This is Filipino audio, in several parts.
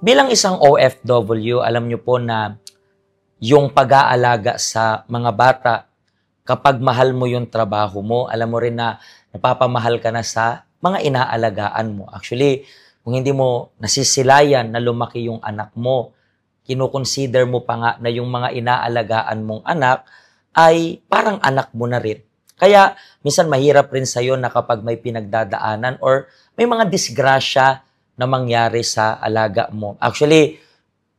Bilang isang OFW, alam niyo po na yung pag-aalaga sa mga bata, kapag mahal mo yung trabaho mo, alam mo rin na napapamahal ka na sa mga inaalagaan mo. Actually, kung hindi mo nasisilayan na lumaki yung anak mo, kinukonsider mo pa nga na yung mga inaalagaan mong anak ay parang anak mo na rin. Kaya minsan mahirap rin sa'yo na kapag may pinagdadaanan or may mga disgrasya na mangyari sa alaga mo. Actually,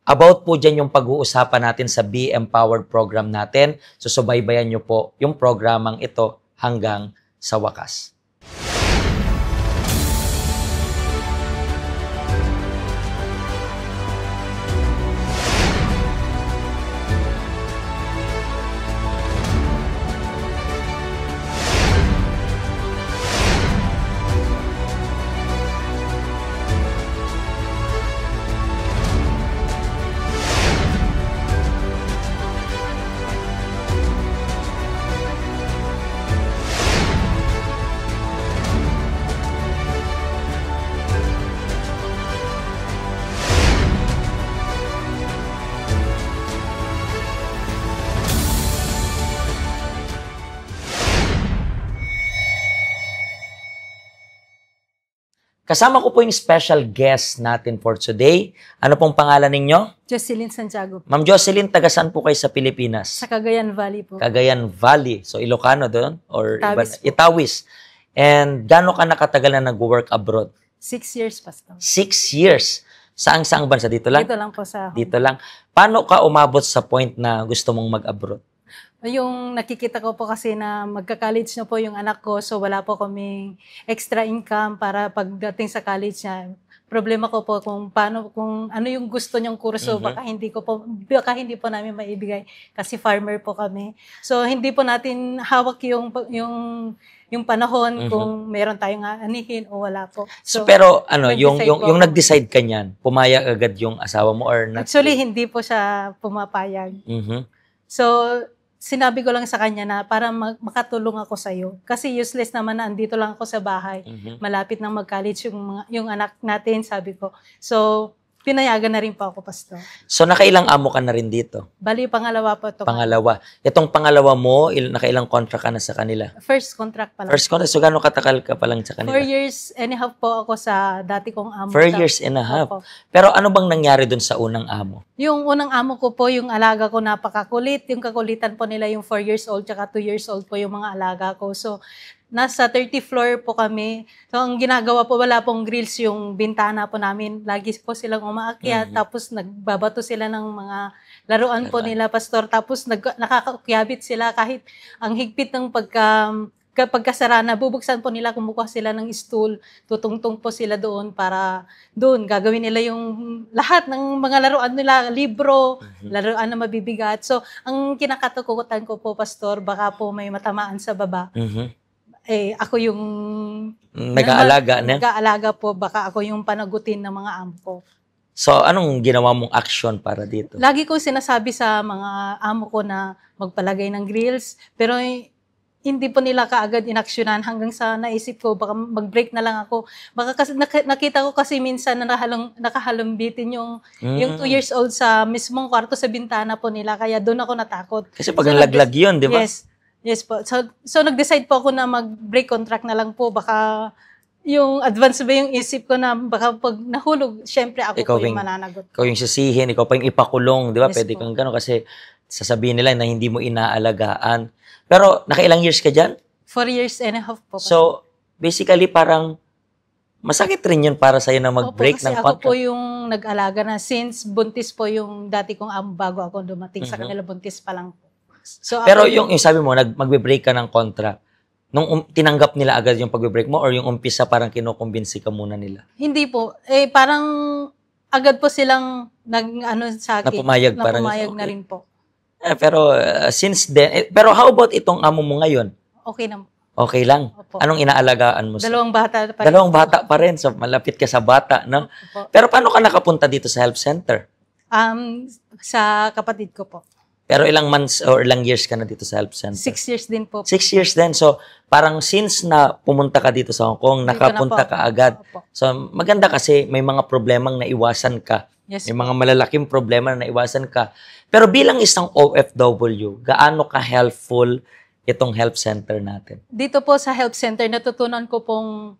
about po dyan yung pag-uusapan natin sa Be Empowered program natin. So, subaybayan nyo po yung programang ito hanggang sa wakas. Kasama ko po yung special guest natin for today. Ano pong pangalan ninyo? Jocelyn Santiago. Ma'am Jocelyn, taga saan po kayo sa Pilipinas? Sa Cagayan Valley po. Cagayan Valley. So, Ilocano doon? Or Itawis po. Itawis. And gaano ka nakatagal na nag-work abroad? 6 years, Pastor. 6 years. Saang banda? Dito lang? Dito lang po sa home. Dito lang. Paano ka umabot sa point na gusto mong mag-abroad? Yung nakikita ko po kasi na magka-college na po yung anak ko, so wala po kaming extra income para pagdating sa college niya. Problema ko po kung ano yung gusto niyang kurso, baka hindi po namin maibigay kasi farmer po kami. So hindi po natin hawak yung panahon kung meron tayong anihin o wala po. So pero yung nag-decide ka niyan, pumayag agad yung asawa mo or not? Actually hindi po siya pumapayag. So sinabi ko lang sa kanya na para makatulong ako sa iyo. Kasi useless naman na andito lang ako sa bahay. Malapit nang mag-college yung anak natin, sabi ko. So, pinayagan na rin po ako, Pastor. So, nakailang amo ka na rin dito? Bali, pangalawa po ito. Pangalawa. Itong pangalawa mo, nakailang contract ka na sa kanila? First contract pa lang. First contract? So, gano'ng katagal ka pa lang sa kanila? 4 years and a half po ako sa dati kong amo. 4 years and a half? Opo. Pero ano bang nangyari dun sa unang amo? Yung unang amo ko po, yung alaga ko napakakulit. Yung kakulitan po nila yung 4 years old tsaka 2 years old po yung mga alaga ko. So, nasa 30th floor po kami. So, ang ginagawa po, wala pong grills yung bintana po namin. Lagi po silang umaakyat. Tapos, nagbabato sila ng mga laruan po nila, Pastor. Tapos, nakakakyabit sila kahit ang higpit ng pagkasara na bubuksan po nila, kumukuha sila ng stool, tutungtong po sila doon para doon gagawin nila yung lahat ng mga laruan nila, libro, laruan na mabibigat. So, ang kinakatakutan ko po, Pastor, baka po may matamaan sa baba. Ako yung nag-aalaga po, baka ako yung panagutin ng mga amo. So, anong ginawa mong action para dito? Lagi ko sinasabi sa mga amo ko na magpalagay ng grills, pero hindi po nila kaagad inaksyonan hanggang sa naisip ko, baka mag-break na lang ako. Baka kasi, nakita ko kasi minsan na nakahalambitin yung 2 years old sa mismong kwarto sa bintana po nila, kaya doon ako natakot. Kasi pag nalaglag yun, di ba? Yes po. So nag-decide po ako na mag-break contract na lang po. Baka yung advance ba yung isip ko na baka pag nahulog, syempre ako po yung mananagot. Ikaw yung sisihin, ikaw pa yung ipakulong, di ba? Yes, Pwede po. kang gano'n kasi sasabihin nila na hindi mo inaalagaan. Pero nakailang years ka dyan? 4 years and a half po. So, basically parang masakit rin yun para sa'yo na mag-break ng contract. Ako po yung nag-alaga na since buntis po yung dati kong amo bago ako dumating sa kanila, buntis pa lang po. So, pero yung sabi mo, magbe-break ka ng contract, nung tinanggap nila agad yung pagbe-break mo or yung umpisa parang kinukumbinsi ka muna nila? Hindi po. Parang agad po silang sa akin. Napumayag na rin po. Pero since then, pero how about itong amo mo ngayon? Okay na. Okay lang? Opo. Anong inaalagaan mo? Dalawang bata pa rin. Dalawang bata pa rin. So, malapit ka sa bata, no? Opo. Pero paano ka nakapunta dito sa health center? Sa kapatid ko po. Pero ilang months or ilang years ka na dito sa health center? 6 years din po. 6 years din. So, parang since na pumunta ka dito sa Hong Kong, nakapunta ka agad. Opo. So, maganda kasi may mga problemang naiwasan ka Yes May po. mga malalaking problema na naiwasan ka. Pero bilang isang OFW, gaano ka helpful itong help center natin? Dito po sa health center, natutunan ko pong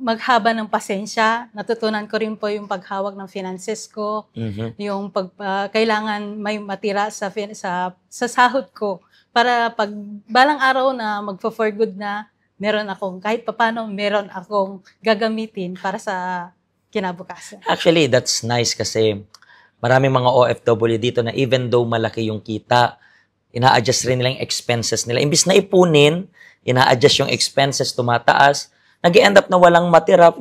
maghaba ng pasensya. Natutunan ko rin po yung paghawak ng finances ko, Mhm. yung kailangan may matira sa sahod ko para pag balang araw na magfo-for good na, meron akong kahit papaano meron akong gagamitin para sa kinabukasan. Actually, that's nice kasi maraming mga OFW dito na even though malaki yung kita, ina-adjust rin nila yung expenses nila. Imbis na ipunin, ina-adjust yung expenses, tumataas, nag-end up na walang matira.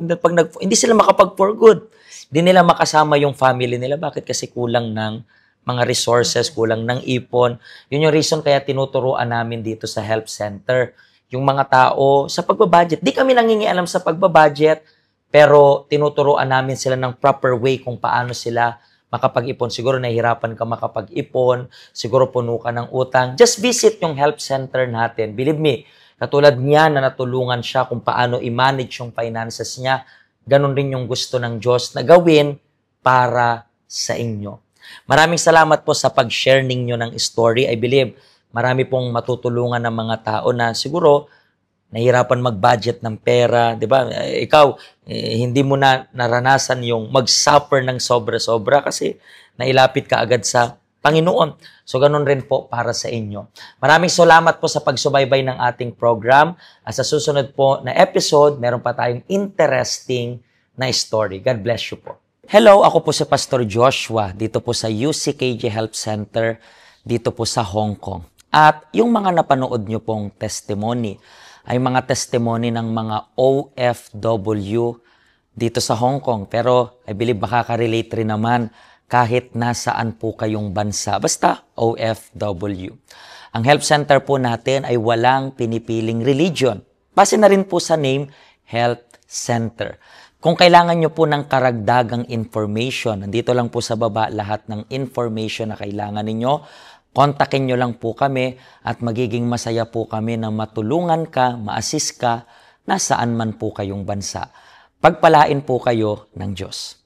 Hindi sila makapag-for good. Hindi nila makasama yung family nila. Bakit? Kasi kulang ng mga resources, kulang ng ipon. Yun yung reason kaya tinuturuan namin dito sa help center. Yung mga tao sa pagbabudget. Di kami nangingialam sa pagbabudget, pero tinuturuan namin sila ng proper way kung paano sila makapag-ipon. Siguro nahihirapan ka makapag-ipon, siguro puno ka ng utang. Just visit yung help center natin. Believe me, katulad niya na natulungan siya kung paano i-manage yung finances niya, ganun rin yung gusto ng Diyos na gawin para sa inyo. Maraming salamat po sa pag-share ninyo ng story. I believe marami pong matutulungan ng mga tao na siguro nahihirapan mag-budget ng pera, 'di ba? Ikaw, hindi mo na naranasan yung mag-suffer ng sobra-sobra kasi nailapit ka agad sa Panginoon. So, ganun rin po para sa inyo. Maraming salamat po sa pagsubaybay ng ating program. At sa susunod po na episode, meron pa tayong interesting na story. God bless you po. Hello, ako po si Pastor Joshua, dito po sa UCKJ Help Center, dito po sa Hong Kong. At yung mga napanood nyo pong testimony, ay mga testimony ng mga OFW dito sa Hong Kong. Pero I believe makaka-relate rin naman kahit nasaan po kayong bansa. Basta OFW. Ang help center po natin ay walang pinipiling religion. Base na rin po sa name, Health Center. Kung kailangan nyo po ng karagdagang information, nandito lang po sa baba lahat ng information na kailangan ninyo. Kontakin nyo lang po kami at magiging masaya po kami na matulungan ka, ma-assist ka, nasaan man po kayong bansa. Pagpalain po kayo ng Diyos.